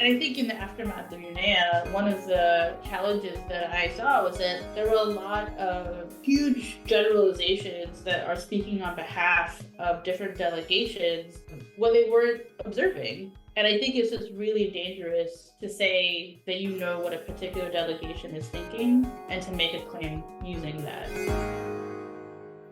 I think in the aftermath of UNEA, one of the challenges that I saw was that there were a lot of huge generalizations that are speaking on behalf of different delegations when they weren't observing. And I think it's just really dangerous to say that you know what a particular delegation is thinking and to make a claim using that.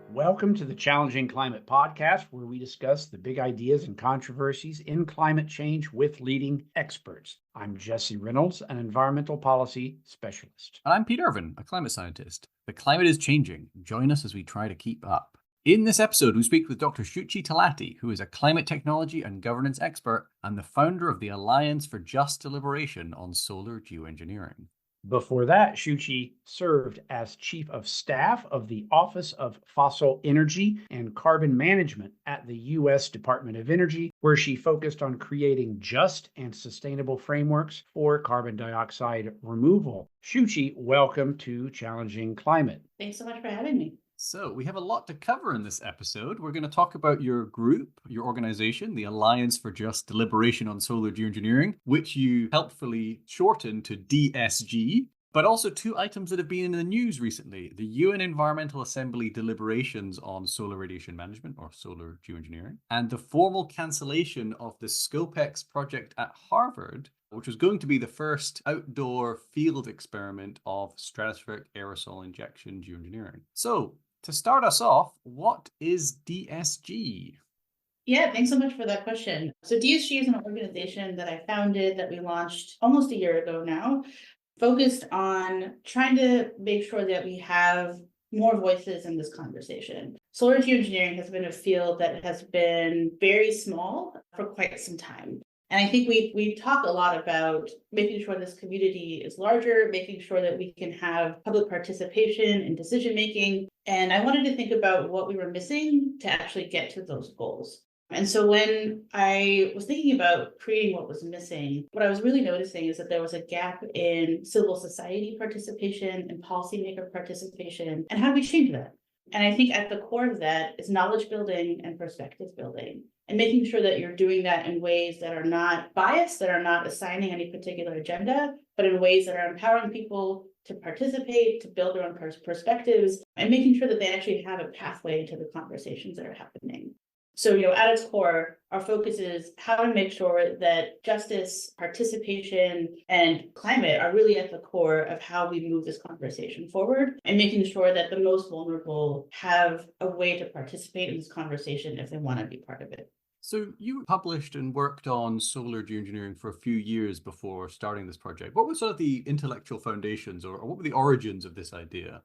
Welcome to the Challenging Climate Podcast, where we discuss the big ideas and controversies in climate change with leading experts. I'm Jesse Reynolds, an environmental policy specialist. And I'm Pete Irvin, a climate scientist. The climate is changing. Join us as we try to keep up. In this episode, we speak with Dr. Shuchi Talati, who is a climate technology and governance expert and the founder of the Alliance for Just Deliberation on Solar Geoengineering. Before that, Shuchi served as Chief of Staff of the Office of Fossil Energy and Carbon Management at the U.S. Department of Energy, where she focused on creating just and sustainable frameworks for carbon dioxide removal. Shuchi, welcome to Challenging Climate. Thanks so much for having me. So we have a lot to cover in this episode. We're going to talk about your group, your organization, the Alliance for Just Deliberation on Solar Geoengineering, which you helpfully shortened to DSG, but also two items that have been in the news recently, the UN Environmental Assembly deliberations on solar radiation management, or solar geoengineering, and the formal cancellation of the SCoPEx project at Harvard, which was going to be the first outdoor field experiment of stratospheric aerosol injection geoengineering. So, to start us off, what is DSG? Yeah, thanks so much for that question. So DSG is an organization that I founded that we launched almost a year ago now, focused on trying to make sure that we have more voices in this conversation. Solar geoengineering has been a field that has been very small for quite some time. And I think we talk a lot about making sure this community is larger, making sure that we can have public participation in decision making. And I wanted to think about what we were missing to actually get to those goals. And so when I was thinking about creating what was missing, what I was really noticing is that there was a gap in civil society participation and policymaker participation. And how do we change that? And I think at the core of that is knowledge building and perspective building, and making sure that you're doing that in ways that are not biased, that are not assigning any particular agenda, but in ways that are empowering people to participate, to build their own perspectives, and making sure that they actually have a pathway into the conversations that are happening. So, at its core, our focus is how to make sure that justice, participation, and climate are really at the core of how we move this conversation forward, and making sure that the most vulnerable have a way to participate in this conversation if they want to be part of it. So you published and worked on solar geoengineering for a few years before starting this project. What were sort of the intellectual foundations, or what were the origins of this idea?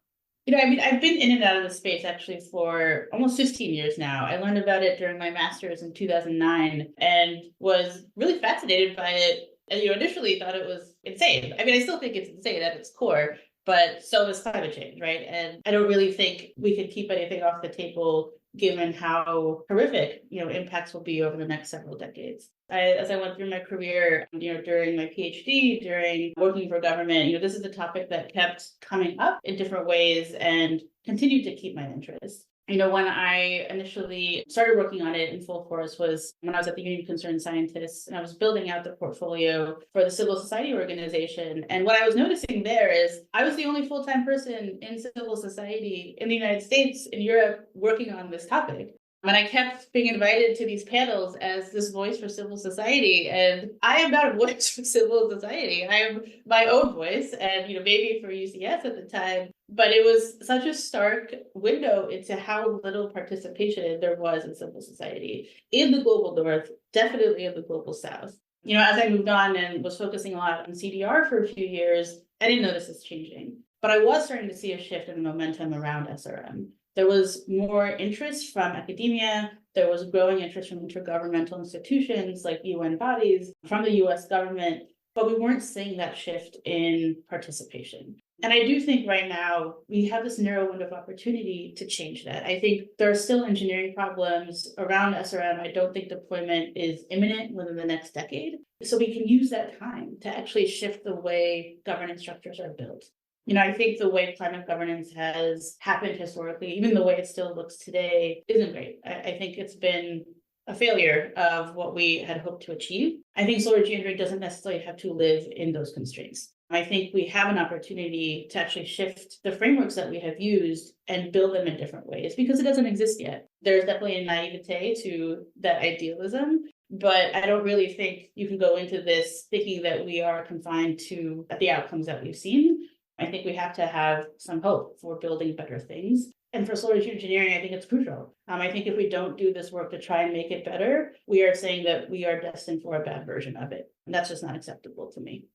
I've been in and out of the space actually for almost 15 years now. I learned about it during my master's in 2009 and was really fascinated by it. And, initially thought it was insane. I still think it's insane at its core, but so is climate change, right? And I don't really think we can keep anything off the table given how horrific, impacts will be over the next several decades. As I went through my career, during my PhD, during working for government, this is a topic that kept coming up in different ways and continued to keep my interest. When I initially started working on it in full force was when I was at the Union of Concerned Scientists, and I was building out the portfolio for the civil society organization. And what I was noticing there is I was the only full-time person in civil society in the United States, in Europe, working on this topic. And I kept being invited to these panels as this voice for civil society. And I am not a voice for civil society. I am my own voice, and maybe for UCS at the time. But it was such a stark window into how little participation there was in civil society in the global north, definitely in the global south. As I moved on and was focusing a lot on CDR for a few years, I didn't notice this changing. But I was starting to see a shift in momentum around SRM. There was more interest from academia. There was growing interest from intergovernmental institutions like UN bodies, from the US government, but we weren't seeing that shift in participation. And I do think right now we have this narrow window of opportunity to change that. I think there are still engineering problems around SRM. I don't think deployment is imminent within the next decade. So we can use that time to actually shift the way governance structures are built. I think the way climate governance has happened historically, even the way it still looks today, isn't great. I think it's been a failure of what we had hoped to achieve. I think solar geoengineering doesn't necessarily have to live in those constraints. I think we have an opportunity to actually shift the frameworks that we have used and build them in different ways because it doesn't exist yet. There's definitely a naivete to that idealism, but I don't really think you can go into this thinking that we are confined to the outcomes that we've seen. I think we have to have some hope for building better things. And for solar geoengineering, I think it's crucial. I think if we don't do this work to try and make it better, we are saying that we are destined for a bad version of it. And that's just not acceptable to me.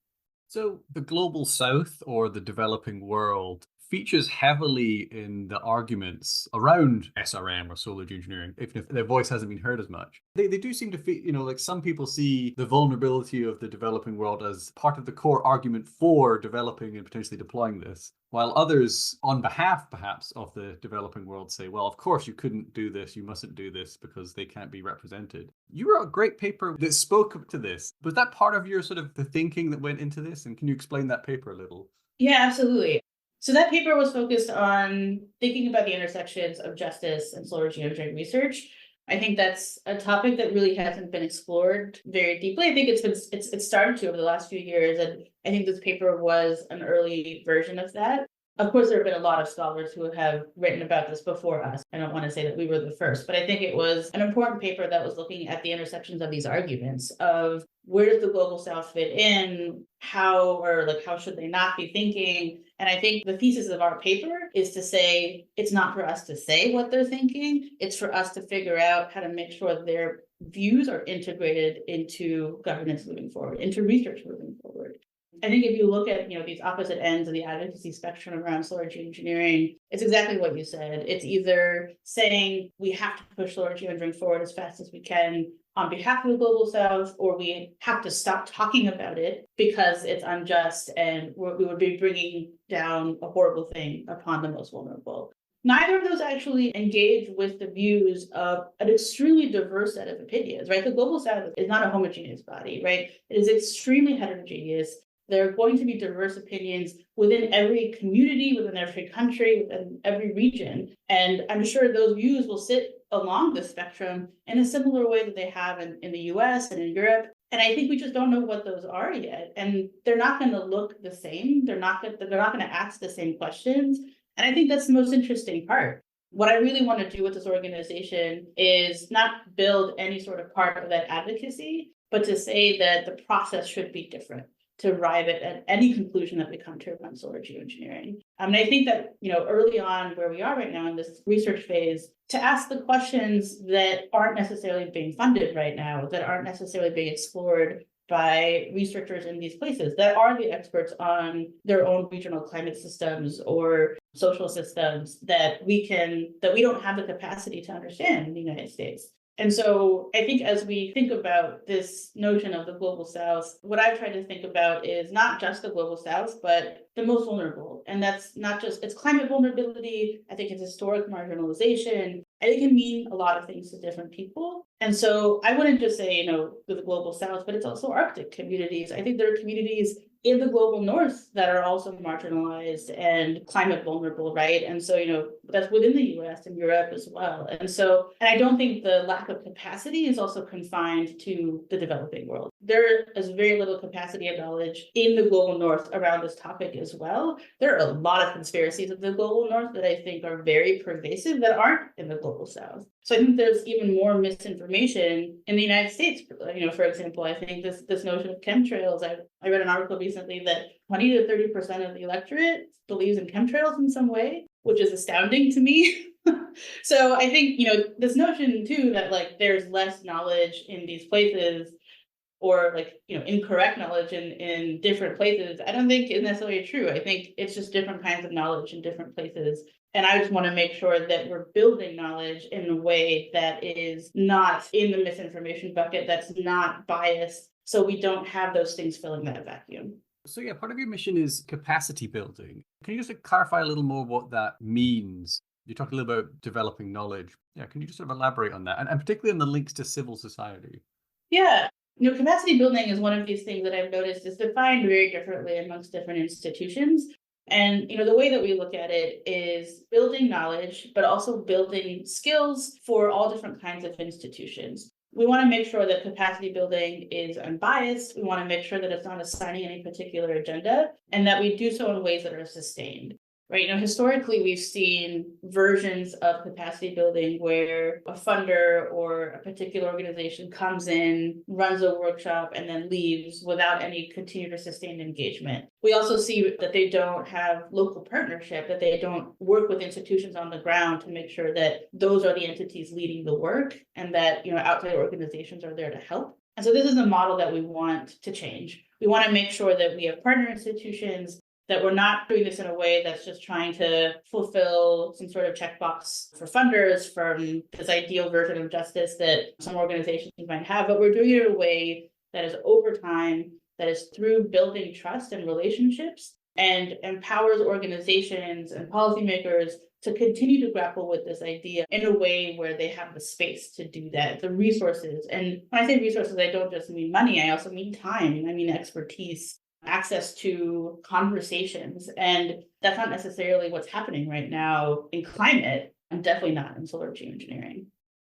So the global south or the developing world features heavily in the arguments around SRM or solar geoengineering, even if their voice hasn't been heard as much. They do seem to feel, like some people see the vulnerability of the developing world as part of the core argument for developing and potentially deploying this, while others, on behalf perhaps of the developing world, say, well, of course you couldn't do this, you mustn't do this because they can't be represented. You wrote a great paper that spoke to this. Was that part of your sort of the thinking that went into this? And can you explain that paper a little? Yeah, absolutely. So that paper was focused on thinking about the intersections of justice and solar geoengineering research. I think that's a topic that really hasn't been explored very deeply. I think it's started to over the last few years, and I think this paper was an early version of that. Of course, there have been a lot of scholars who have written about this before us. I don't want to say that we were the first, but I think it was an important paper that was looking at the intersections of these arguments of where does the global south fit in, how should they not be thinking? And I think the thesis of our paper is to say it's not for us to say what they're thinking, it's for us to figure out how to make sure their views are integrated into governance moving forward, into research moving forward. I think if you look at these opposite ends of the advocacy spectrum around solar geoengineering, it's exactly what you said. It's either saying we have to push solar geoengineering forward as fast as we can on behalf of the global south, or we have to stop talking about it because it's unjust and we would be bringing down a horrible thing upon the most vulnerable. Neither of those actually engage with the views of an extremely diverse set of opinions, right? The global south is not a homogeneous body, right? It is extremely heterogeneous. There are going to be diverse opinions within every community, within every country, within every region. And I'm sure those views will sit along the spectrum in a similar way that they have in the US and in Europe. And I think we just don't know what those are yet. And they're not going to look the same. They're not going to ask the same questions. And I think that's the most interesting part. What I really want to do with this organization is not build any sort of part of that advocacy, but to say that the process should be different to arrive at any conclusion that we come to around solar geoengineering. And I think that, early on where we are right now in this research phase, to ask the questions that aren't necessarily being funded right now, that aren't necessarily being explored by researchers in these places that are the experts on their own regional climate systems or social systems that we don't have the capacity to understand in the United States. And so I think as we think about this notion of the global south, what I've tried to think about is not just the global south, but the most vulnerable. And that's not just, it's climate vulnerability, I think it's historic marginalization. I think it can mean a lot of things to different people. And so I wouldn't just say, the global south, but it's also Arctic communities. I think there are communities in the global north that are also marginalized and climate vulnerable, right? And so, that's within the US and Europe as well. And I don't think the lack of capacity is also confined to the developing world. There is very little capacity of knowledge in the global north around this topic as well. There are a lot of conspiracies of the global north that I think are very pervasive that aren't in the global south. So I think there's even more misinformation in the United States. For example, I think this notion of chemtrails, I read an article recently that 20 to 30% of the electorate believes in chemtrails in some way, which is astounding to me. So I think, this notion too that there's less knowledge in these places or incorrect knowledge in different places, I don't think is necessarily true. I think it's just different kinds of knowledge in different places. And I just want to make sure that we're building knowledge in a way that is not in the misinformation bucket, that's not biased, so we don't have those things filling that vacuum. So yeah, part of your mission is capacity building. Can you just clarify a little more what that means? You talked a little about developing knowledge. Yeah, can you just sort of elaborate on that? And particularly on the links to civil society? Yeah. Capacity building is one of these things that I've noticed is defined very differently amongst different institutions. And, the way that we look at it is building knowledge, but also building skills for all different kinds of institutions. we want to make sure that capacity building is unbiased. We want to make sure that it's not assigning any particular agenda, and that we do so in ways that are sustained. Right. Historically, we've seen versions of capacity building where a funder or a particular organization comes in, runs a workshop, and then leaves without any continued or sustained engagement. We also see that they don't have local partnership, that they don't work with institutions on the ground to make sure that those are the entities leading the work, and that outside organizations are there to help. And so this is a model that we want to change. We want to make sure that we have partner institutions, that we're not doing this in a way that's just trying to fulfill some sort of checkbox for funders from this ideal version of justice that some organizations might have, but we're doing it in a way that is over time, that is through building trust and relationships, and empowers organizations and policymakers to continue to grapple with this idea in a way where they have the space to do that, the resources. And when I say resources, I don't just mean money, I also mean time, I mean expertise, access to conversations. And that's not necessarily what's happening right now in climate, and definitely not in solar geoengineering.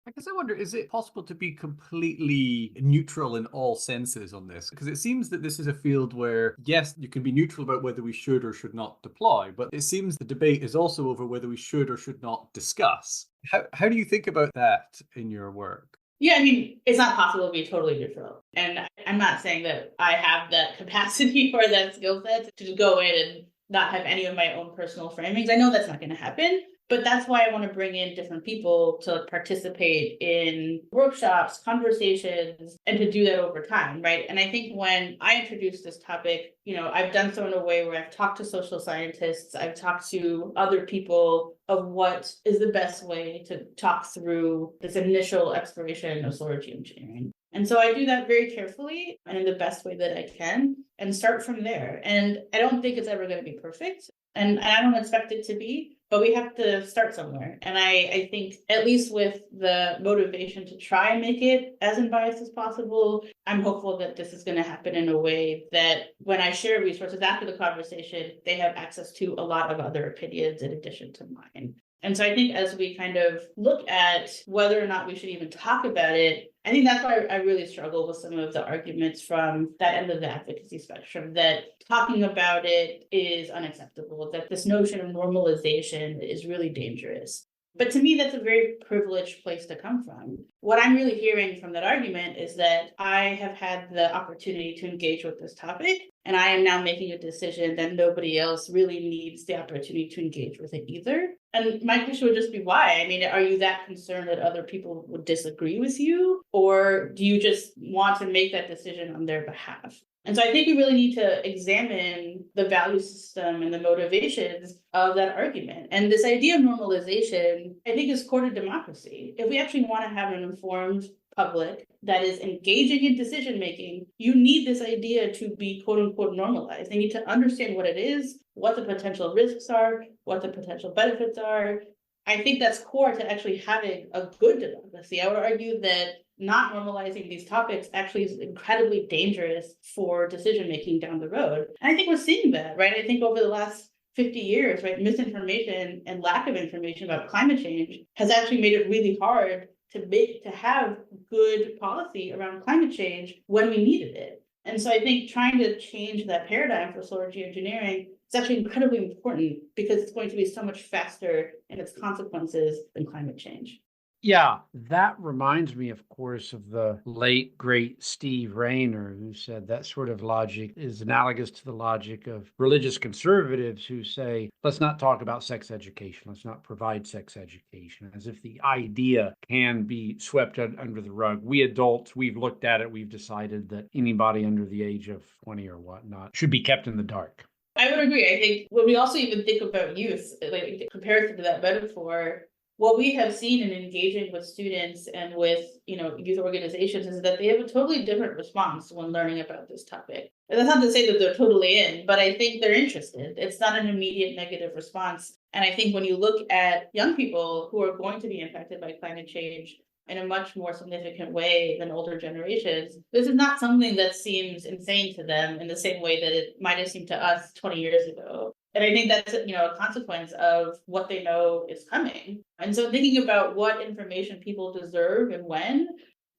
I guess I wonder, is it possible to be completely neutral in all senses on this? Because it seems that this is a field where, yes, you can be neutral about whether we should or should not deploy, but it seems the debate is also over whether we should or should not discuss. How do you think about that in your work? Yeah, I mean, it's not possible to be totally neutral. And I'm not saying that I have that capacity or that skill set to just go in and not have any of my own personal framings. I know that's not going to happen. But that's why I want to bring in different people to participate in workshops, conversations, and to do that over time, right? And I think when I introduced this topic, I've done so in a way where I've talked to social scientists, I've talked to other people of what is the best way to talk through this initial exploration of solar geoengineering. And so I do that very carefully and in the best way that I can and start from there. And I don't think it's ever going to be perfect. And I don't expect it to be, but we have to start somewhere. And I think, at least with the motivation to try and make it as unbiased as possible, I'm hopeful that this is going to happen in a way that when I share resources after the conversation, they have access to a lot of other opinions in addition to mine. And so I think as we kind of look at whether or not we should even talk about it, I think that's why I really struggle with some of the arguments from that end of the advocacy spectrum, that talking about it is unacceptable, that this notion of normalization is really dangerous. But to me, that's a very privileged place to come from. What I'm really hearing from that argument is that I have had the opportunity to engage with this topic, and I am now making a decision that nobody else really needs the opportunity to engage with it either. And my question would just be why? I mean, are you that concerned that other people would disagree with you? Or do you just want to make that decision on their behalf? And so I think we really need to examine the value system and the motivations of that argument. And this idea of normalization, I think, is core to democracy. If we actually want to have an informed public that is engaging in decision making, you need this idea to be quote unquote normalized. They need to understand what it is, what the potential risks are, what the potential benefits are. I think that's core to actually having a good democracy. I would argue that not normalizing these topics actually is incredibly dangerous for decision making down the road. And I think we're seeing that, right? I think over the last 50 years, right, misinformation and lack of information about climate change has actually made it really hard to have good policy around climate change when we needed it. And so I think trying to change that paradigm for solar geoengineering is actually incredibly important because it's going to be so much faster in its consequences than climate change. Yeah, that reminds me, of course, of the late, great Steve Rayner, who said that sort of logic is analogous to the logic of religious conservatives who say, let's not talk about sex education, let's not provide sex education, as if the idea can be swept under the rug. We adults, we've looked at it, we've decided that anybody under the age of 20 or whatnot should be kept in the dark. I would agree. I think when we also even think about youth, like compared to that metaphor, what we have seen in engaging with students and with youth organizations is that they have a totally different response when learning about this topic. And that's not to say that they're totally in, but I think they're interested. It's not an immediate negative response. And I think when you look at young people who are going to be impacted by climate change in a much more significant way than older generations, this is not something that seems insane to them in the same way that it might have seemed to us 20 years ago. And I think that's a consequence of what they know is coming. And so thinking about what information people deserve and when,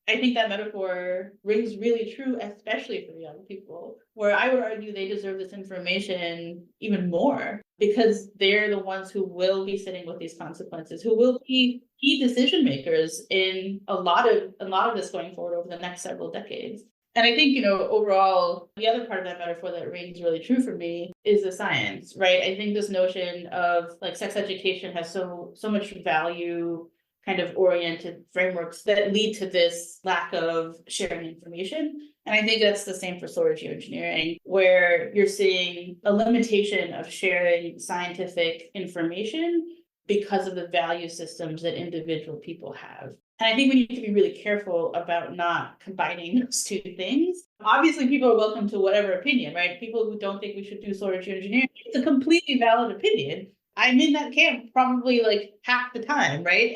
I think that metaphor rings really true, especially for young people, where I would argue they deserve this information even more because they're the ones who will be sitting with these consequences, who will be key decision makers in a lot of this going forward over the next several decades. And I think, overall, the other part of that metaphor that rings really true for me is the science, right? I think this notion of like sex education has so much value kind of oriented frameworks that lead to this lack of sharing information. And I think that's the same for solar geoengineering, where you're seeing a limitation of sharing scientific information because of the value systems that individual people have. And I think we need to be really careful about not combining those two things. Obviously, people are welcome to whatever opinion, right? People who don't think we should do solar geoengineering, it's a completely valid opinion. I'm in that camp probably like half the time, right?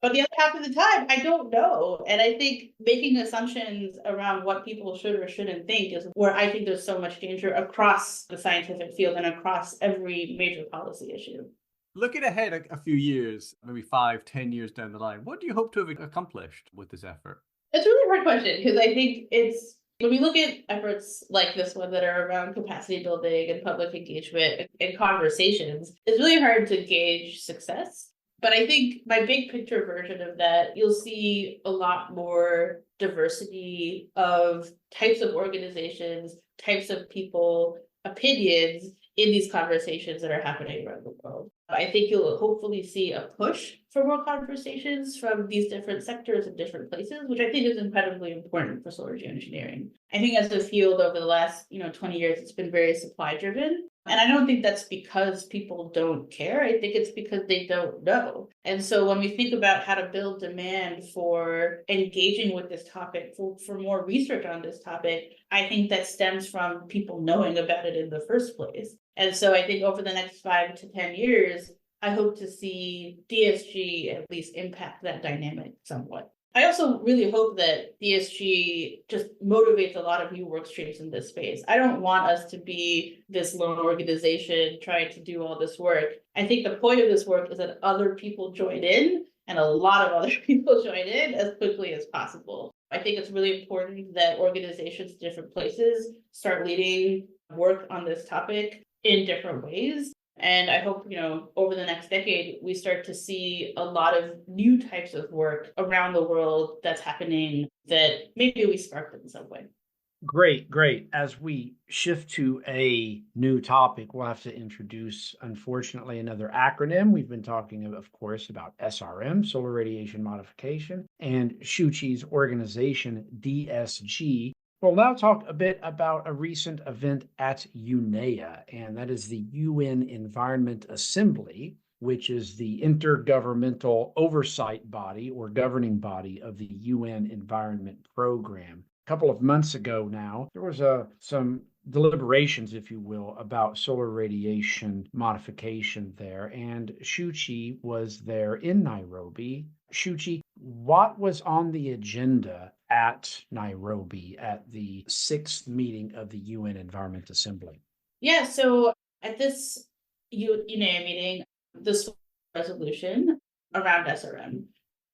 But the other half of the time, I don't know. And I think making assumptions around what people should or shouldn't think is where I think there's so much danger across the scientific field and across every major policy issue. Looking ahead a few years, maybe 5-10 years down the line, what do you hope to have accomplished with this effort? It's a really hard question because I think when we look at efforts like this one that are around capacity building and public engagement and conversations, it's really hard to gauge success. But I think my big picture version of that, you'll see a lot more diversity of types of organizations, types of people, opinions in these conversations that are happening around the world. I think you'll hopefully see a push for more conversations from these different sectors and different places, which I think is incredibly important for solar geoengineering. I think as a field over the last 20 years, it's been very supply driven. And I don't think that's because people don't care. I think it's because they don't know. And so when we think about how to build demand for engaging with this topic, for more research on this topic, I think that stems from people knowing about it in the first place. And so I think over the next 5 to 10 years, I hope to see DSG at least impact that dynamic somewhat. I also really hope that DSG just motivates a lot of new work streams in this space. I don't want us to be this lone organization trying to do all this work. I think the point of this work is that other people join in and a lot of other people join in as quickly as possible. I think it's really important that organizations in different places start leading work on this topic in different ways. And I hope, over the next decade, we start to see a lot of new types of work around the world that's happening that maybe we sparked in some way. Great. As we shift to a new topic, we'll have to introduce, unfortunately, another acronym. We've been talking, of course, about SRM, Solar Radiation Modification, and Shuchi's organization, DSG. We'll now talk a bit about a recent event at UNEA, and that is the UN Environment Assembly, which is the intergovernmental oversight body or governing body of the UN Environment Program. A couple of months ago now, there was some deliberations, if you will, about solar radiation modification there, and Shuchi was there in Nairobi. Shuchi, what was on the agenda at Nairobi at the 6th meeting of the UN Environment Assembly? Yeah, so at this UNEA meeting, this resolution around SRM.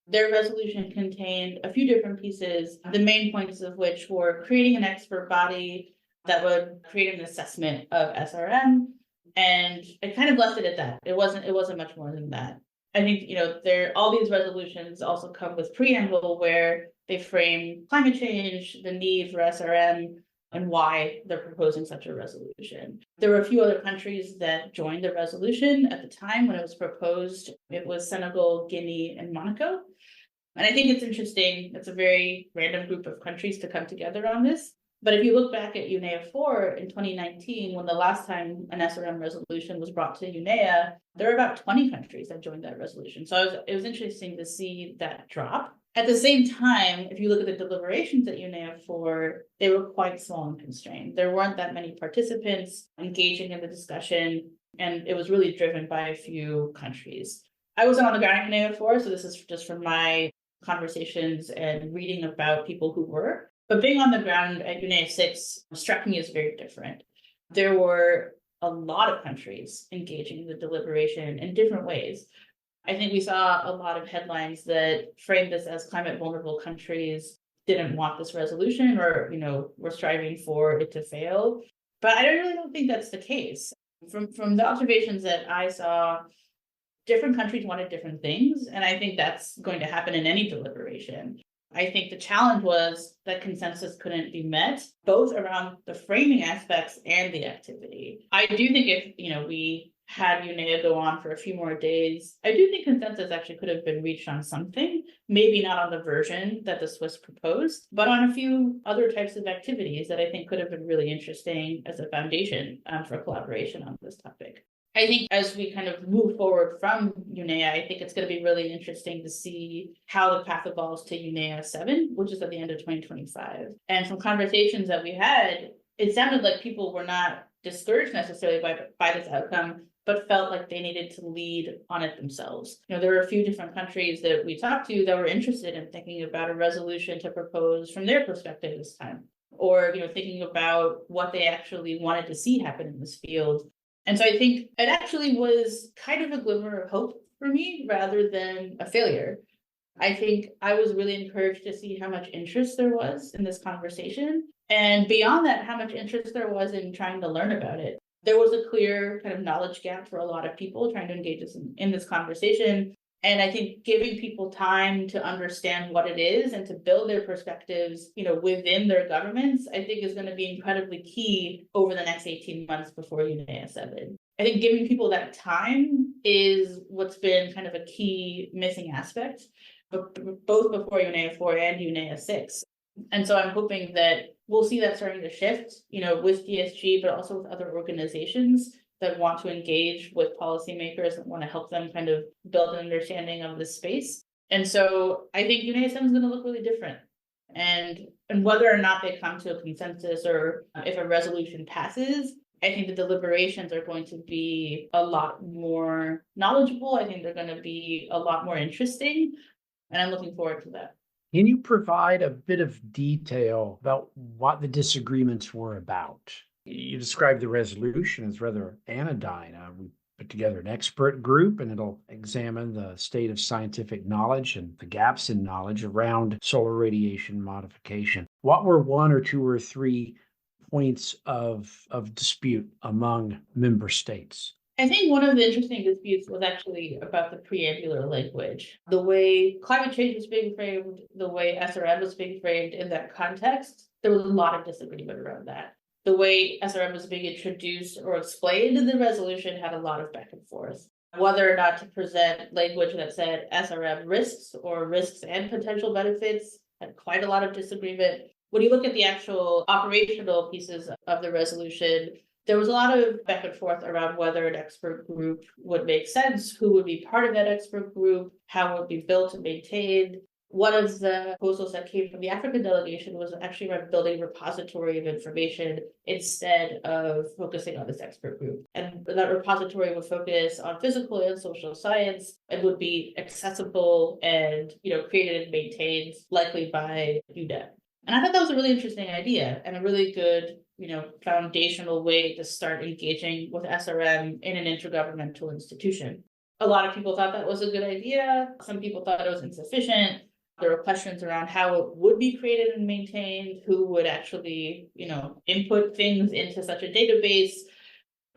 Their resolution contained a few different pieces, the main points of which were creating an expert body that would create an assessment of SRM, and it kind of left it at that. It wasn't much more than that. I think, all these resolutions also come with preamble where they frame climate change, the need for SRM, and why they're proposing such a resolution. There were a few other countries that joined the resolution at the time when it was proposed. It was Senegal, Guinea, and Monaco. And I think it's interesting. It's a very random group of countries to come together on this. But if you look back at UNEA-4 in 2019, when the last time an SRM resolution was brought to UNEA, there were about 20 countries that joined that resolution. So it was interesting to see that drop. At the same time, if you look at the deliberations at UNEA-4, they were quite small and constrained. There weren't that many participants engaging in the discussion, and it was really driven by a few countries. I wasn't on the ground at UNEA-4, so this is just from my conversations and reading about people who were. But being on the ground at UNEA-6 struck me as very different. There were a lot of countries engaging in the deliberation in different ways. I think we saw a lot of headlines that framed this as climate vulnerable countries didn't want this resolution or, were striving for it to fail. But I really don't think that's the case. From the observations that I saw, different countries wanted different things, and I think that's going to happen in any deliberation. I think the challenge was that consensus couldn't be met, both around the framing aspects and the activity. I do think if, we had UNEA go on for a few more days, I do think consensus actually could have been reached on something, maybe not on the version that the Swiss proposed, but on a few other types of activities that I think could have been really interesting as a foundation for collaboration on this topic. I think as we kind of move forward from UNEA, I think it's going to be really interesting to see how the path evolves to UNEA-7, which is at the end of 2025. And from conversations that we had, it sounded like people were not discouraged necessarily by this outcome, but felt like they needed to lead on it themselves. There were a few different countries that we talked to that were interested in thinking about a resolution to propose from their perspective this time, or thinking about what they actually wanted to see happen in this field. And so I think it actually was kind of a glimmer of hope for me rather than a failure. I think I was really encouraged to see how much interest there was in this conversation. And beyond that, how much interest there was in trying to learn about it. There was a clear kind of knowledge gap for a lot of people trying to engage in this conversation. And I think giving people time to understand what it is and to build their perspectives, within their governments, I think is going to be incredibly key over the next 18 months before UNEA-7. I think giving people that time is what's been kind of a key missing aspect, both before UNEA-4 and UNEA-6. And so I'm hoping that we'll see that starting to shift, with DSG, but also with other organizations that want to engage with policymakers and want to help them kind of build an understanding of this space. And so I think UNEA-7 is going to look really different. And whether or not they come to a consensus or if a resolution passes, I think the deliberations are going to be a lot more knowledgeable. I think they're going to be a lot more interesting. And I'm looking forward to that. Can you provide a bit of detail about what the disagreements were about? You described the resolution as rather anodyne. We put together an expert group, and it'll examine the state of scientific knowledge and the gaps in knowledge around solar radiation modification. What were one or two or three points of dispute among member states? I think one of the interesting disputes was actually about the preambular language. The way climate change was being framed, the way SRM was being framed in that context, there was a lot of disagreement around that. The way SRM was being introduced or explained in the resolution had a lot of back and forth. Whether or not to present language that said SRM risks or risks and potential benefits had quite a lot of disagreement. When you look at the actual operational pieces of the resolution, there was a lot of back and forth around whether an expert group would make sense, who would be part of that expert group, how it would be built and maintained. One of the proposals that came from the African delegation was actually around building a repository of information instead of focusing on this expert group. And that repository would focus on physical and social science and would be accessible and, created and maintained likely by UNEP. And I thought that was a really interesting idea and a really good, foundational way to start engaging with SRM in an intergovernmental institution. A lot of people thought that was a good idea. Some people thought it was insufficient. There were questions around how it would be created and maintained, who would actually, input things into such a database.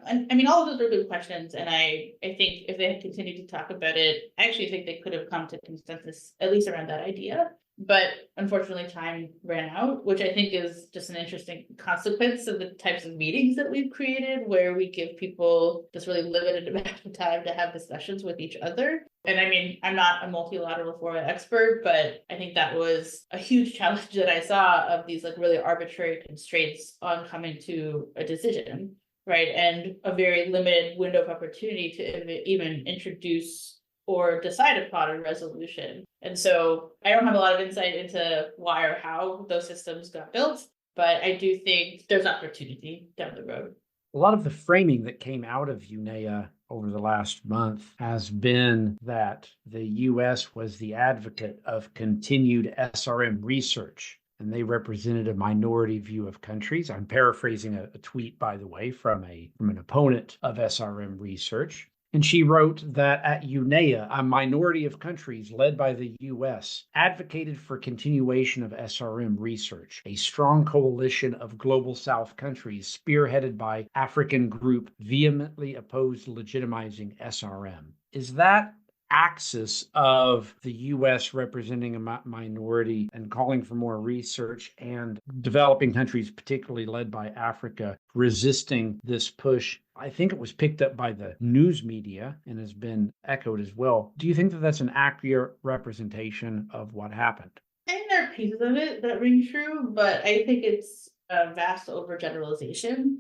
And I mean, all of those are good questions. And I think if they had continued to talk about it, I actually think they could have come to consensus, at least around that idea. But unfortunately, time ran out, which I think is just an interesting consequence of the types of meetings that we've created, where we give people this really limited amount of time to have discussions with each other. And I mean, I'm not a multilateral fora expert, but I think that was a huge challenge that I saw of these really arbitrary constraints on coming to a decision, right? And a very limited window of opportunity to even introduce or decide upon a resolution. And so I don't have a lot of insight into why or how those systems got built, but I do think there's opportunity down the road. A lot of the framing that came out of UNEA over the last month has been that the U.S. was the advocate of continued SRM research, and they represented a minority view of countries. I'm paraphrasing a tweet, by the way, from an opponent of SRM research. And she wrote that at UNEA, a minority of countries led by the US advocated for continuation of SRM research. A strong coalition of Global South countries, spearheaded by African group, vehemently opposed legitimizing SRM. Is that axis of the US representing a minority and calling for more research, and developing countries, particularly led by Africa, resisting this push? I think it was picked up by the news media and has been echoed as well. Do you think that that's an accurate representation of what happened? I think there are pieces of it that ring true, but I think it's a vast overgeneralization.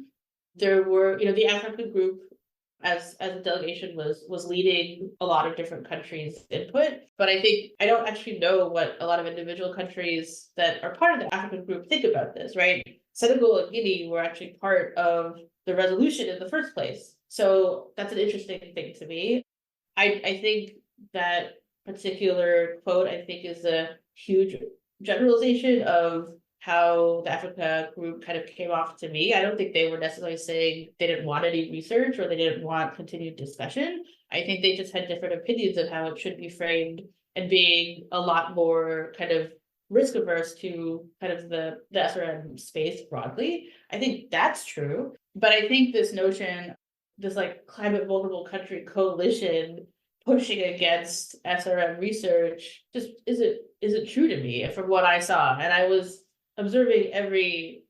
There were, the Africa group as a delegation was leading a lot of different countries' input. But I don't actually know what a lot of individual countries that are part of the African group think about this, right? Senegal and Guinea were actually part of the resolution in the first place. So that's an interesting thing to me. I think that particular quote, I think, is a huge generalization of how the Africa group kind of came off to me. I don't think they were necessarily saying they didn't want any research or they didn't want continued discussion. I think they just had different opinions of how it should be framed, and being a lot more kind of risk averse to kind of the SRM space broadly. I think that's true. But I think this notion, this like climate vulnerable country coalition pushing against SRM research just isn't true to me from what I saw. And I was observing every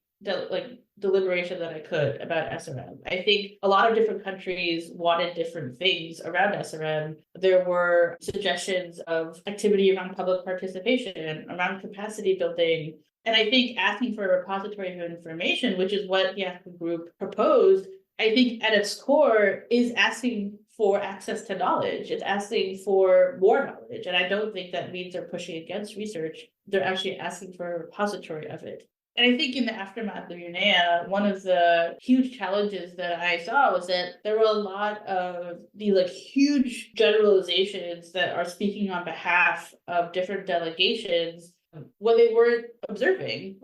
deliberation that I could about SRM. I think a lot of different countries wanted different things around SRM. There were suggestions of activity around public participation, around capacity building. And I think asking for a repository of information, which is what the African group proposed, I think at its core is asking for access to knowledge. It's asking for more knowledge. And I don't think that means they're pushing against research. They're actually asking for a repository of it. And I think in the aftermath of UNEA, one of the huge challenges that I saw was that there were a lot of these huge generalizations that are speaking on behalf of different delegations when they weren't observing.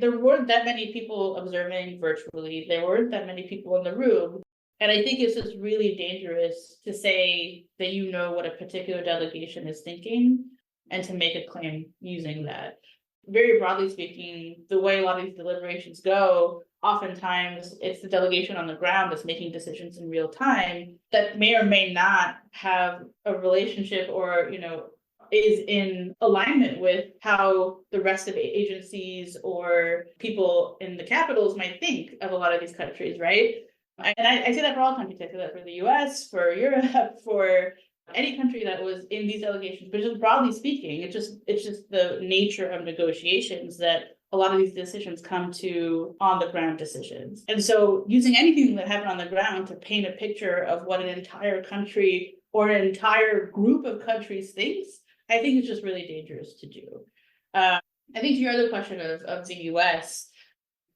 There weren't that many people observing virtually. There weren't that many people in the room. And I think it's just really dangerous to say that you know what a particular delegation is thinking and to make a claim using that. Very broadly speaking, the way a lot of these deliberations go, oftentimes it's the delegation on the ground that's making decisions in real time that may or may not have a relationship or, is in alignment with how the rest of agencies or people in the capitals might think of a lot of these countries, right? And I say that for all countries. I say that for the US, for Europe, for any country that was in these delegations. But just broadly speaking, it's just the nature of negotiations that a lot of these decisions come to on the ground decisions. And so using anything that happened on the ground to paint a picture of what an entire country or an entire group of countries thinks, I think it's just really dangerous to do. I think to your other question of the US,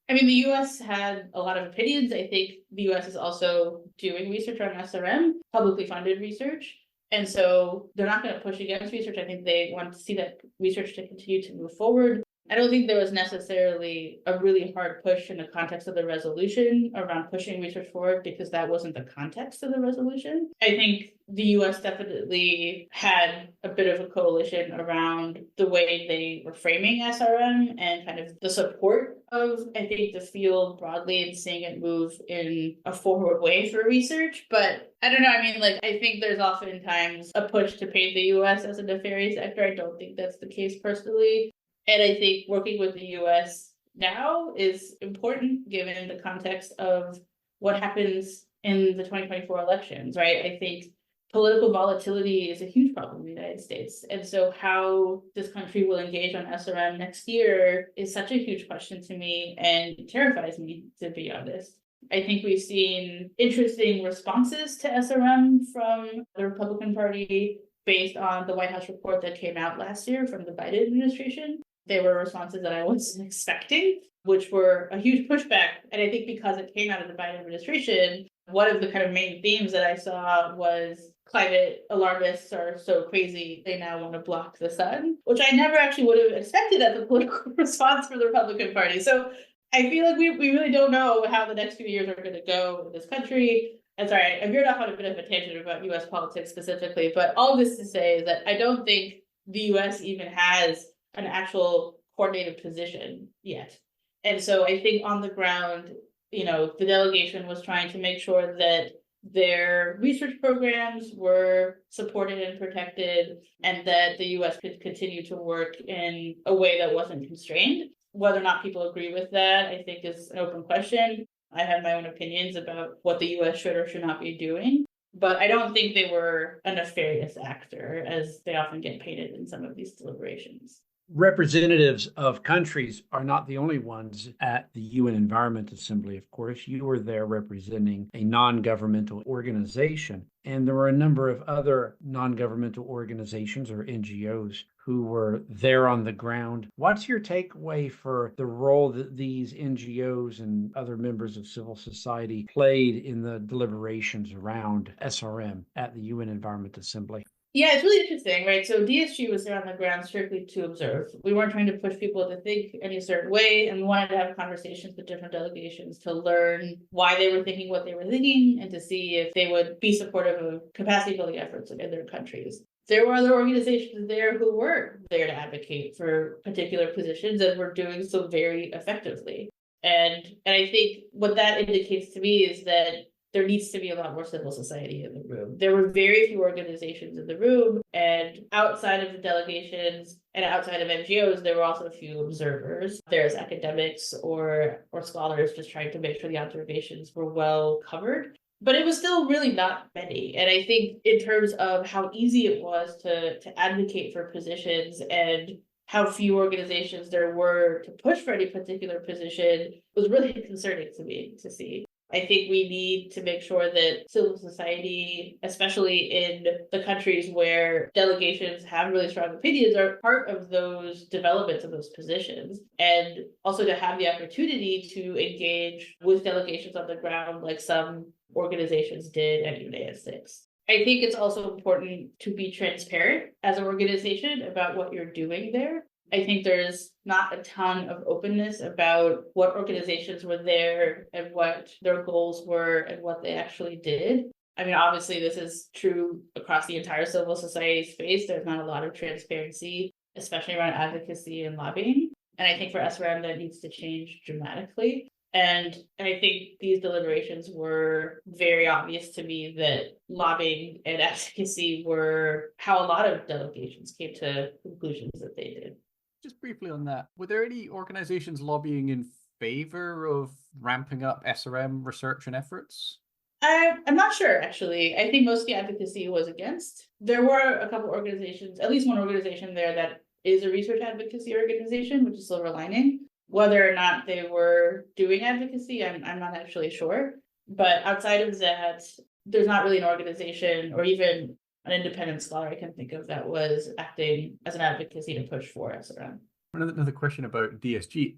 the US had a lot of opinions. I think the US is also doing research on SRM, publicly funded research. And so they're not going to push against research. I think they want to see that research to continue to move forward. I don't think there was necessarily a really hard push in the context of the resolution around pushing research forward, because that wasn't the context of the resolution. I think the US definitely had a bit of a coalition around the way they were framing SRM and kind of the support of, I think, the field broadly and seeing it move in a forward way for research. But I don't know. I think there's oftentimes a push to paint the US as a nefarious actor. I don't think that's the case personally. And I think working with the US now is important given the context of what happens in the 2024 elections, right? I think political volatility is a huge problem in the United States. And so how this country will engage on SRM next year is such a huge question to me and terrifies me, to be honest. I think we've seen interesting responses to SRM from the Republican Party based on the White House report that came out last year from the Biden administration. They were responses that I wasn't expecting, which were a huge pushback. And I think because it came out of the Biden administration, one of the kind of main themes that I saw was climate alarmists are so crazy, they now want to block the sun, which I never actually would have expected as a political response for the Republican Party. So I feel like we really don't know how the next few years are going to go in this country. I'm sorry, I veered off on a bit of a tangent about US politics specifically, but all this to say is that I don't think the US even has an actual coordinated position yet. And so I think on the ground, the delegation was trying to make sure that their research programs were supported and protected, and that the US could continue to work in a way that wasn't constrained. Whether or not people agree with that, I think is an open question. I have my own opinions about what the US should or should not be doing, but I don't think they were a nefarious actor as they often get painted in some of these deliberations. Representatives of countries are not the only ones at the UN Environment Assembly, of course. You were there representing a non-governmental organization, and there were a number of other non-governmental organizations or NGOs who were there on the ground. What's your takeaway for the role that these NGOs and other members of civil society played in the deliberations around SRM at the UN Environment Assembly? Yeah, it's really interesting, right? So DSG was there on the ground strictly to observe. We weren't trying to push people to think any certain way, and we wanted to have conversations with different delegations to learn why they were thinking what they were thinking and to see if they would be supportive of capacity building efforts in their countries. There were other organizations there who were there to advocate for particular positions and were doing so very effectively. And I think what that indicates to me is that there needs to be a lot more civil society in the room. There were very few organizations in the room, and outside of the delegations and outside of NGOs, there were also a few observers. There's academics or scholars just trying to make sure the observations were well covered. But it was still really not many. And I think in terms of how easy it was to advocate for positions and how few organizations there were to push for any particular position was really concerning to me to see. I think we need to make sure that civil society, especially in the countries where delegations have really strong opinions, are part of those developments of those positions. And also to have the opportunity to engage with delegations on the ground like some organizations did at UNEA-6. I think it's also important to be transparent as an organization about what you're doing there. I think there's not a ton of openness about what organizations were there and what their goals were and what they actually did. I mean, obviously, this is true across the entire civil society space. There's not a lot of transparency, especially around advocacy and lobbying. And I think for SRM, that needs to change dramatically. And I think these deliberations were very obvious to me that lobbying and advocacy were how a lot of delegations came to conclusions that they did. Just briefly on that, were there any organizations lobbying in favor of ramping up SRM research and efforts? I'm not sure, actually. I think most of the advocacy was against. There were a couple organizations, at least one organization there that is a research advocacy organization, which is Silver Lining. Whether or not they were doing advocacy, I'm not actually sure. But outside of that, there's not really an organization or even an independent scholar I can think of that was acting as an advocacy to push for SRM. Another question about DSG.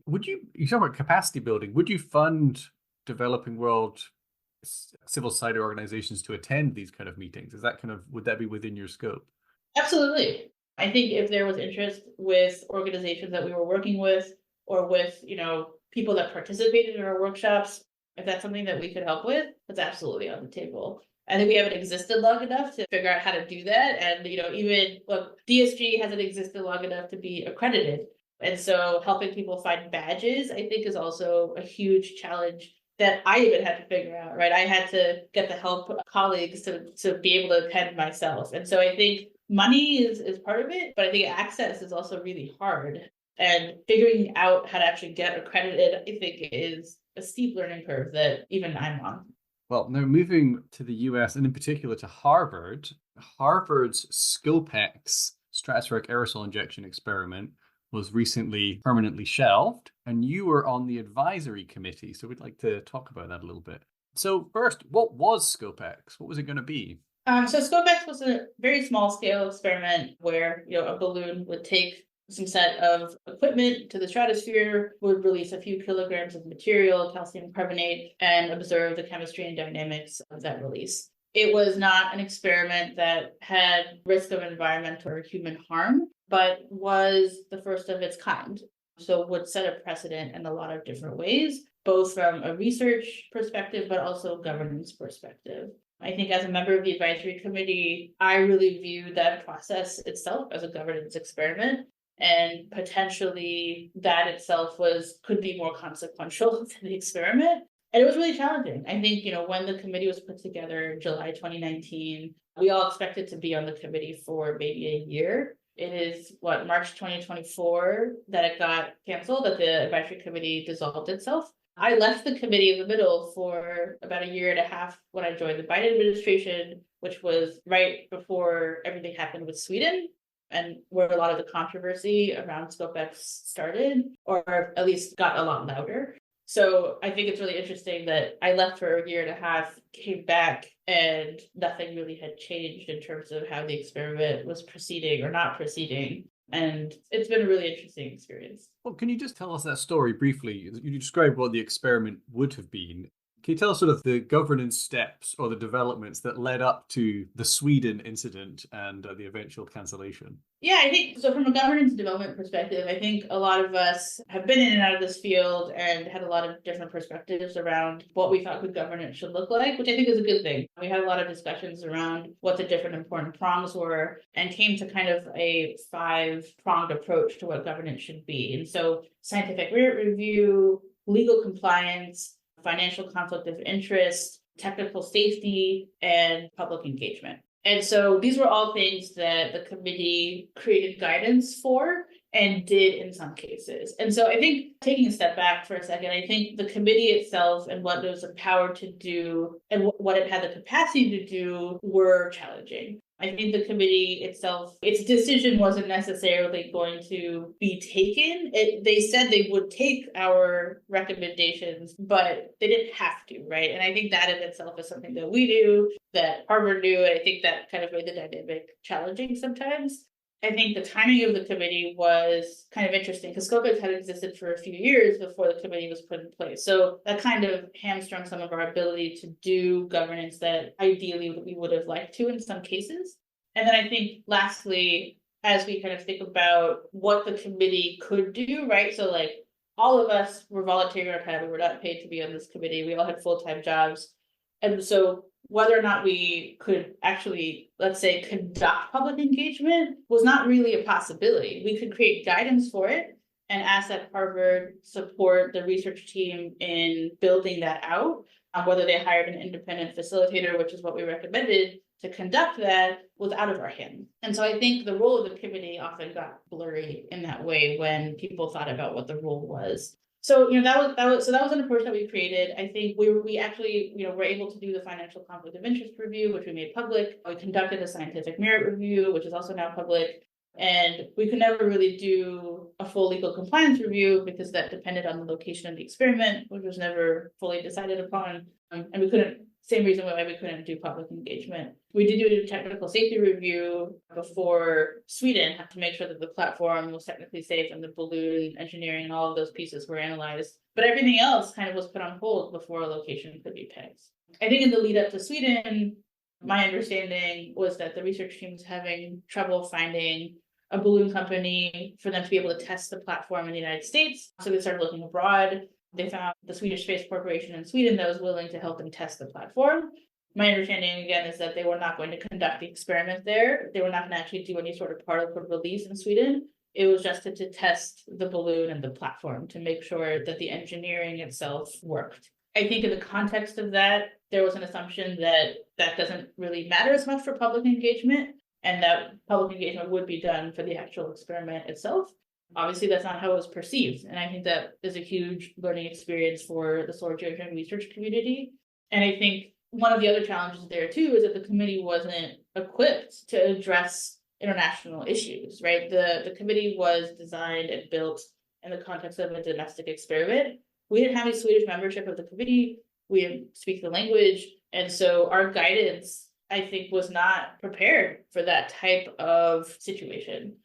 You talk about capacity building, would you fund developing world civil society organizations to attend these kind of meetings? Would that be within your scope? Absolutely. I think if there was interest with organizations that we were working with or with, people that participated in our workshops, if that's something that we could help with, that's absolutely on the table. I think we haven't existed long enough to figure out how to do that. And, DSG hasn't existed long enough to be accredited. And so helping people find badges, I think, is also a huge challenge that I even had to figure out, right? I had to get the help of colleagues to be able to attend myself. And so I think money is part of it, but I think access is also really hard. And figuring out how to actually get accredited, I think, is a steep learning curve that even I'm on. Well, now moving to the US and in particular to Harvard's SCoPEx stratospheric aerosol injection experiment was recently permanently shelved, and you were on the advisory committee. So we'd like to talk about that a little bit. So first, what was SCoPEx? What was it going to be? So SCoPEx was a very small scale experiment where, a balloon would take some set of equipment to the stratosphere, would release a few kilograms of material, calcium carbonate, and observe the chemistry and dynamics of that release. It was not an experiment that had risk of environmental or human harm, but was the first of its kind. So would set a precedent in a lot of different ways, both from a research perspective, but also governance perspective. I think as a member of the advisory committee, I really view that process itself as a governance experiment. And potentially that itself could be more consequential than the experiment. And it was really challenging. I think, when the committee was put together in July 2019, we all expected to be on the committee for maybe a year. It is March 2024 that it got canceled, that the advisory committee dissolved itself. I left the committee in the middle for about a year and a half when I joined the Biden administration, which was right before everything happened with Sweden and where a lot of the controversy around SCoPEx started, or at least got a lot louder. So I think it's really interesting that I left for a year and a half, came back, and nothing really had changed in terms of how the experiment was proceeding or not proceeding. And it's been a really interesting experience. Well, can you just tell us that story briefly? You described what the experiment would have been. Can you tell us sort of the governance steps or the developments that led up to the Sweden incident and the eventual cancellation? Yeah, I think so. From a governance development perspective, I think a lot of us have been in and out of this field and had a lot of different perspectives around what we thought good governance should look like, which I think is a good thing. We had a lot of discussions around what the different important prongs were and came to kind of a 5-pronged approach to what governance should be. And so scientific merit review, legal compliance, financial conflict of interest, technical safety, and public engagement. And so these were all things that the committee created guidance for and did in some cases. And so I think taking a step back for a second, I think the committee itself and what it was empowered to do and what it had the capacity to do were challenging. I think the committee itself, its decision wasn't necessarily going to be taken. They said they would take our recommendations, but they didn't have to, right? And I think that in itself is something that we do, that Harvard knew, and I think that kind of made the dynamic challenging sometimes. I think the timing of the committee was kind of interesting because SCoPEx had existed for a few years before the committee was put in place. So that kind of hamstrung some of our ability to do governance that ideally we would have liked to in some cases. And then I think lastly, as we kind of think about what the committee could do, right? So all of us were volunteering our time. We were not paid to be on this committee. We all had full-time jobs. And so whether or not we could actually, let's say, conduct public engagement was not really a possibility. We could create guidance for it and ask that Harvard support the research team in building that out, whether they hired an independent facilitator, which is what we recommended, to conduct that was out of our hands. And so I think the role of the committee often got blurry in that way when people thought about what the role was. So, that was an approach that we created. I think we actually, were able to do the financial conflict of interest review, which we made public. We conducted a scientific merit review, which is also now public. And we could never really do a full legal compliance review because that depended on the location of the experiment, which was never fully decided upon. And we couldn't, same reason why we couldn't do public engagement. We did do a technical safety review before Sweden to make sure that the platform was technically safe and the balloon engineering and all of those pieces were analyzed. But everything else kind of was put on hold before a location could be picked. I think in the lead up to Sweden, my understanding was that the research team was having trouble finding a balloon company for them to be able to test the platform in the United States. So they started looking abroad. They found the Swedish Space Corporation in Sweden that was willing to help them test the platform. My understanding, again, is that they were not going to conduct the experiment there. They were not going to actually do any sort of particle release in Sweden. It was just to test the balloon and the platform to make sure that the engineering itself worked. I think in the context of that, there was an assumption that that doesn't really matter as much for public engagement and that public engagement would be done for the actual experiment itself. Obviously, that's not how it was perceived. And I think that is a huge learning experience for the solar geoengineering research community. And I think one of the other challenges there too is that the committee wasn't equipped to address international issues, right? The committee was designed and built in the context of a domestic experiment. We didn't have any Swedish membership of the committee. We didn't speak the language. And so our guidance, I think, was not prepared for that type of situation.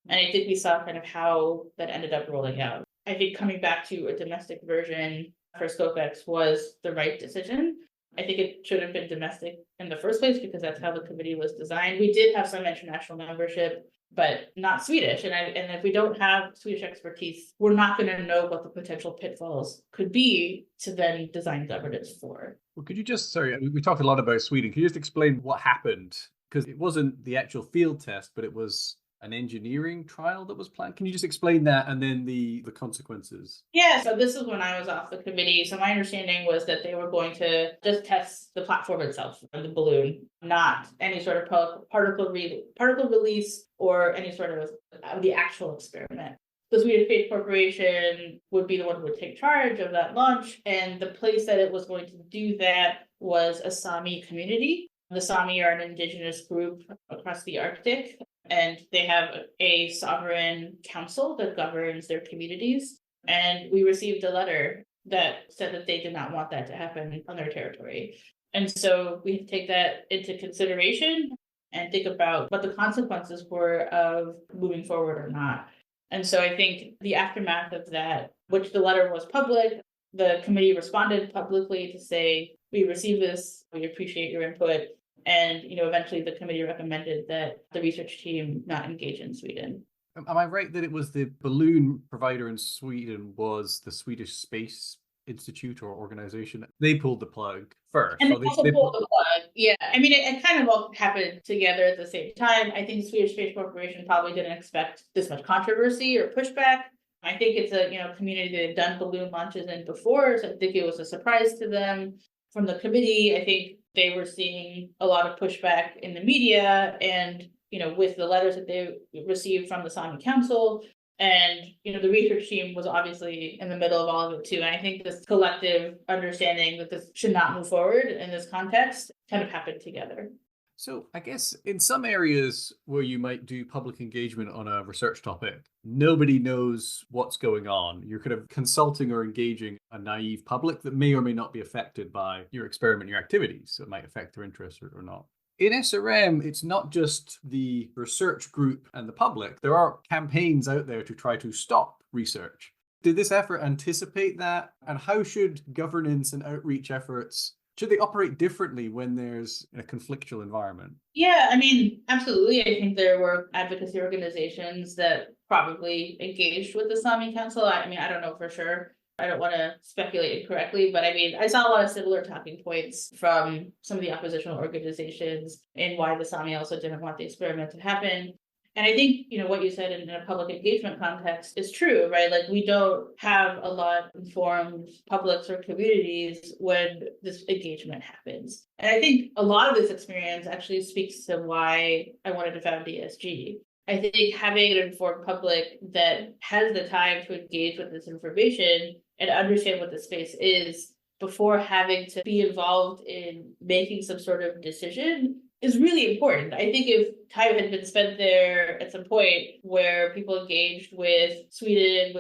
And I think we saw kind of how that ended up rolling out. I think coming back to a domestic version for SCoPEx was the right decision. I think it should have been domestic in the first place because that's how the committee was designed. We did have some international membership. but not Swedish. And if we don't have Swedish expertise, we're not going to know what the potential pitfalls could be to then design governance for. Well, could you just, sorry, we talked a lot about Sweden. Can you just explain what happened? Because it wasn't the actual field test, but it was an engineering trial that was planned. Can you just explain that and then the consequences? Yeah, so this is when I was off the committee. So my understanding was that they were going to just test the platform itself, the balloon, not any sort of particle release or any sort of the actual experiment. The Swedish Space Corporation would be the one who would take charge of that launch, and the place that it was going to do that was a Sami community. The Sami are an indigenous group across the Arctic, and they have a sovereign council that governs their communities. And we received a letter that said that they did not want that to happen on their territory. And so we take that into consideration and think about what the consequences were of moving forward or not. And so I think the aftermath of that, which the letter was public, the committee responded publicly to say, we received this, we appreciate your input. And, eventually the committee recommended that the research team not engage in Sweden. Am I right that it was the balloon provider in Sweden was the Swedish Space Institute or organization? They pulled the plug first. And they also pulled the plug. Yeah. I mean, it kind of all happened together at the same time. I think the Swedish Space Corporation probably didn't expect this much controversy or pushback. I think it's a community they've done balloon launches in before, so I think it was a surprise to them. From the committee, I think they were seeing a lot of pushback in the media and, with the letters that they received from the Sami Council. And, the research team was obviously in the middle of all of it too. And I think this collective understanding that this should not move forward in this context kind of happened together. So I guess in some areas where you might do public engagement on a research topic, nobody knows what's going on. You're kind of consulting or engaging a naive public that may or may not be affected by your experiment, your activities. So it might affect their interest or not. In SRM, it's not just the research group and the public. There are campaigns out there to try to stop research. Did this effort anticipate that? And how should governance and outreach efforts, should they operate differently when there's a conflictual environment? Yeah, I mean, absolutely. I think there were advocacy organizations that probably engaged with the Sami Council. I mean, I don't know for sure. I don't want to speculate incorrectly, but I mean, I saw a lot of similar talking points from some of the oppositional organizations in why the Sami also didn't want the experiment to happen. And I think, what you said in a public engagement context is true, right? Like, we don't have a lot of informed publics or communities when this engagement happens. And I think a lot of this experience actually speaks to why I wanted to found DSG. I think having an informed public that has the time to engage with this information and understand what the space is before having to be involved in making some sort of decision is really important. I think if time had been spent there at some point where people engaged with Sweden,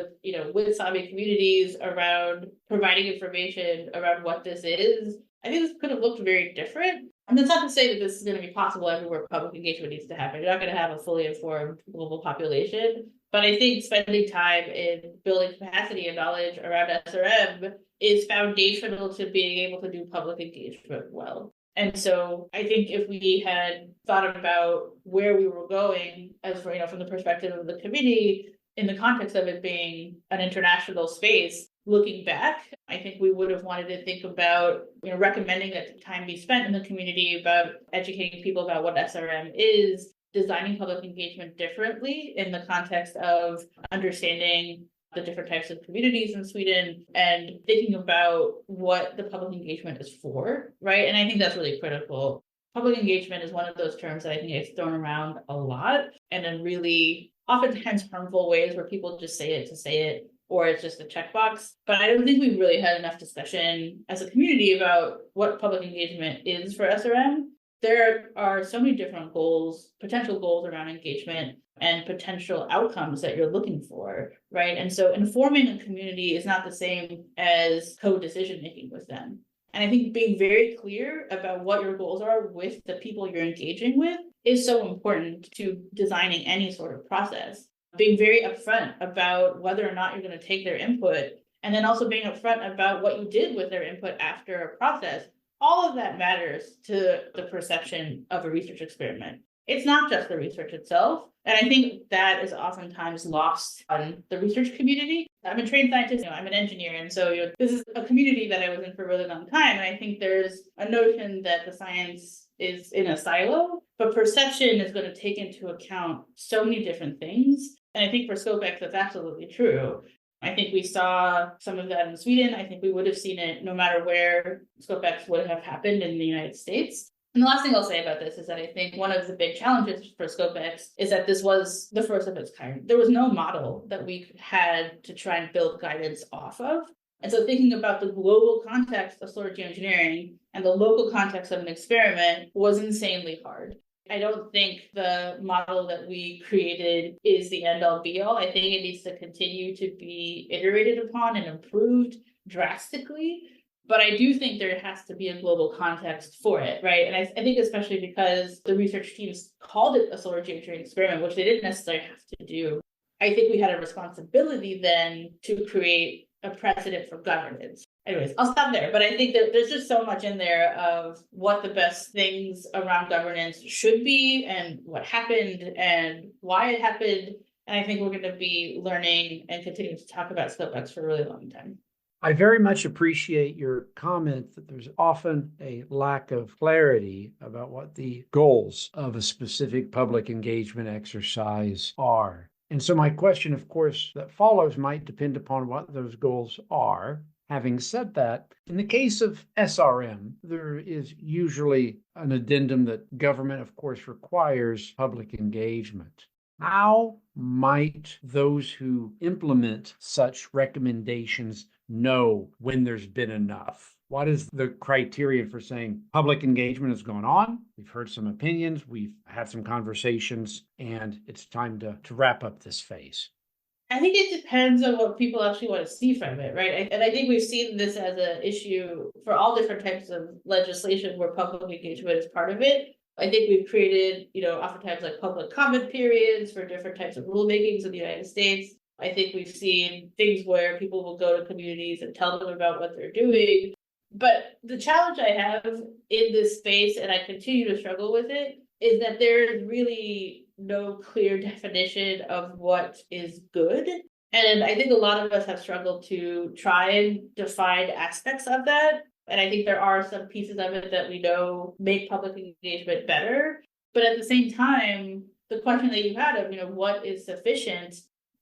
with Sami communities around providing information around what this is, I think this could have looked very different. And that's not to say that this is going to be possible everywhere public engagement needs to happen. You're not going to have a fully informed global population. But I think spending time in building capacity and knowledge around SRM is foundational to being able to do public engagement well. And so I think if we had thought about where we were going, as for, from the perspective of the committee, in the context of it being an international space, looking back, I think we would have wanted to think about, recommending that time be spent in the community about educating people about what SRM is, designing public engagement differently in the context of understanding the different types of communities in Sweden and thinking about what the public engagement is for, right? And I think that's really critical. Public engagement is one of those terms that I think gets thrown around a lot and in really oftentimes harmful ways where people just say it to say it, or it's just a checkbox. But I don't think we've really had enough discussion as a community about what public engagement is for SRM. There are so many different goals, potential goals around engagement and potential outcomes that you're looking for, right? And so informing a community is not the same as co-decision making with them. And I think being very clear about what your goals are with the people you're engaging with is so important to designing any sort of process. Being very upfront about whether or not you're going to take their input, and then also being upfront about what you did with their input after a process. All of that matters to the perception of a research experiment. it's not just the research itself. And I think that is oftentimes lost on the research community. I'm a trained scientist, I'm an engineer. And so this is a community that I was in for a really long time. And I think there's a notion that the science is in a silo, but perception is going to take into account so many different things. And I think for SCoPEx, that's absolutely true. I think we saw some of that in Sweden. I think we would have seen it no matter where SCoPEx would have happened in the United States. And the last thing I'll say about this is that I think one of the big challenges for SCoPEx is that this was the first of its kind. There was no model that we had to try and build guidance off of. And so thinking about the global context of solar geoengineering and the local context of an experiment was insanely hard. I don't think the model that we created is the end-all be-all. I think it needs to continue to be iterated upon and improved drastically. But I do think there has to be a global context for it, right? And I think especially because the research teams called it a solar geoengineering experiment, which they didn't necessarily have to do, I think we had a responsibility then to create a precedent for governance. Anyways, I'll stop there. But I think that there's just so much in there of what the best things around governance should be and what happened and why it happened. And I think we're going to be learning and continuing to talk about SCoPEx for a really long time. I very much appreciate your comment that there's often a lack of clarity about what the goals of a specific public engagement exercise are. And so my question, of course, that follows might depend upon what those goals are. Having said that, in the case of SRM, there is usually an addendum that government, of course, requires public engagement. How might those who implement such recommendations know when there's been enough? What is the criterion for saying public engagement has gone on? We've heard some opinions, we've had some conversations, and it's time to wrap up this phase. I think it depends on what people actually want to see from it, right? And I think we've seen this as an issue for all different types of legislation where public engagement is part of it. I think we've created, oftentimes like public comment periods for different types of rulemakings in the United States. I think we've seen things where people will go to communities and tell them about what they're doing. But the challenge I have in this space, and I continue to struggle with it, is that there's really no clear definition of what is good. And I think a lot of us have struggled to try and define aspects of that. And I think there are some pieces of it that we know make public engagement better. But at the same time, the question that you had of, what is sufficient,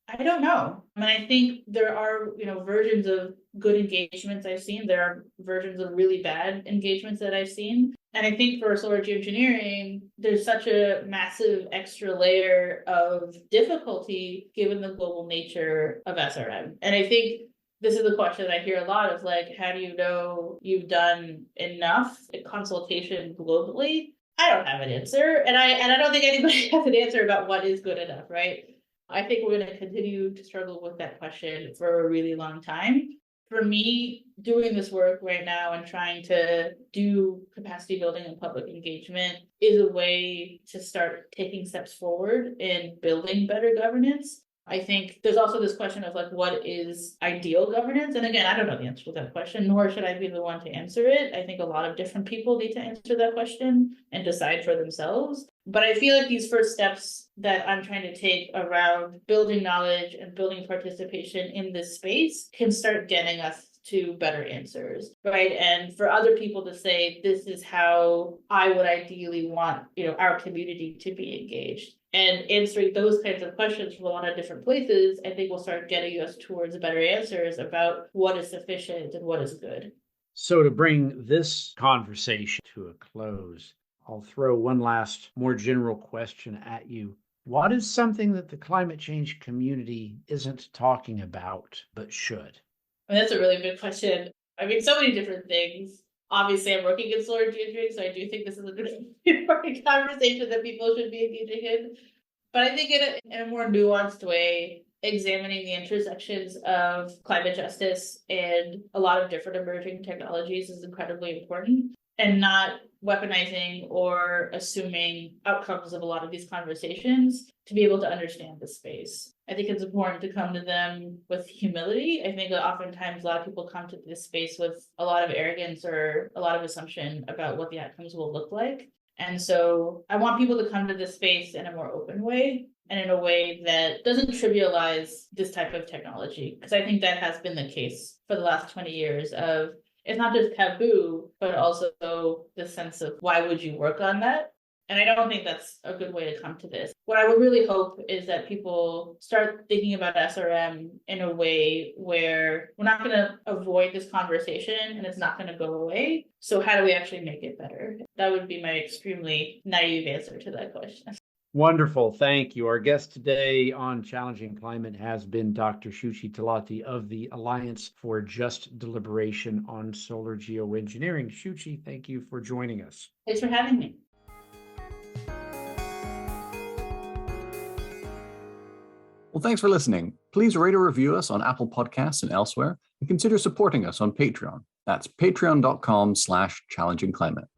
I don't know. And I think there are, versions of good engagements I've seen. There are versions of really bad engagements that I've seen. And I think for solar geoengineering, there's such a massive extra layer of difficulty given the global nature of SRM. And I think this is the question I hear a lot of, like, how do you know you've done enough in consultation globally? I don't have an answer. And I don't think anybody has an answer about what is good enough, right? I think we're going to continue to struggle with that question for a really long time. For me, doing this work right now and trying to do capacity building and public engagement is a way to start taking steps forward in building better governance. I think there's also this question of what is ideal governance? And again, I don't know the answer to that question, nor should I be the one to answer it. I think a lot of different people need to answer that question and decide for themselves. But I feel like these first steps that I'm trying to take around building knowledge and building participation in this space can start getting us to better answers, right? And for other people to say, this is how I would ideally want, our community to be engaged. And answering those kinds of questions from a lot of different places, I think will start getting us towards better answers about what is sufficient and what is good. So to bring this conversation to a close, I'll throw one last more general question at you. What is something that the climate change community isn't talking about but should? That's a really good question. So many different things. Obviously, I'm working in solar geoengineering, so I do think this is a good important conversation that people should be engaging in. But I think in a more nuanced way, examining the intersections of climate justice and a lot of different emerging technologies is incredibly important, and not weaponizing or assuming outcomes of a lot of these conversations to be able to understand the space. I think it's important to come to them with humility. I think that oftentimes a lot of people come to this space with a lot of arrogance or a lot of assumption about what the outcomes will look like. And so I want people to come to this space in a more open way and in a way that doesn't trivialize this type of technology. Because I think that has been the case for the last 20 years of it's not just taboo, but also the sense of why would you work on that? And I don't think that's a good way to come to this. What I would really hope is that people start thinking about SRM in a way where we're not going to avoid this conversation and it's not going to go away. So how do we actually make it better? That would be my extremely naive answer to that question. Wonderful. Thank you. Our guest today on Challenging Climate has been Dr. Shuchi Talati of the Alliance for Just Deliberation on Solar Geoengineering. Shuchi, thank you for joining us. Thanks for having me. Well, thanks for listening. Please rate or review us on Apple Podcasts and elsewhere, and consider supporting us on Patreon. That's patreon.com/challengingclimate.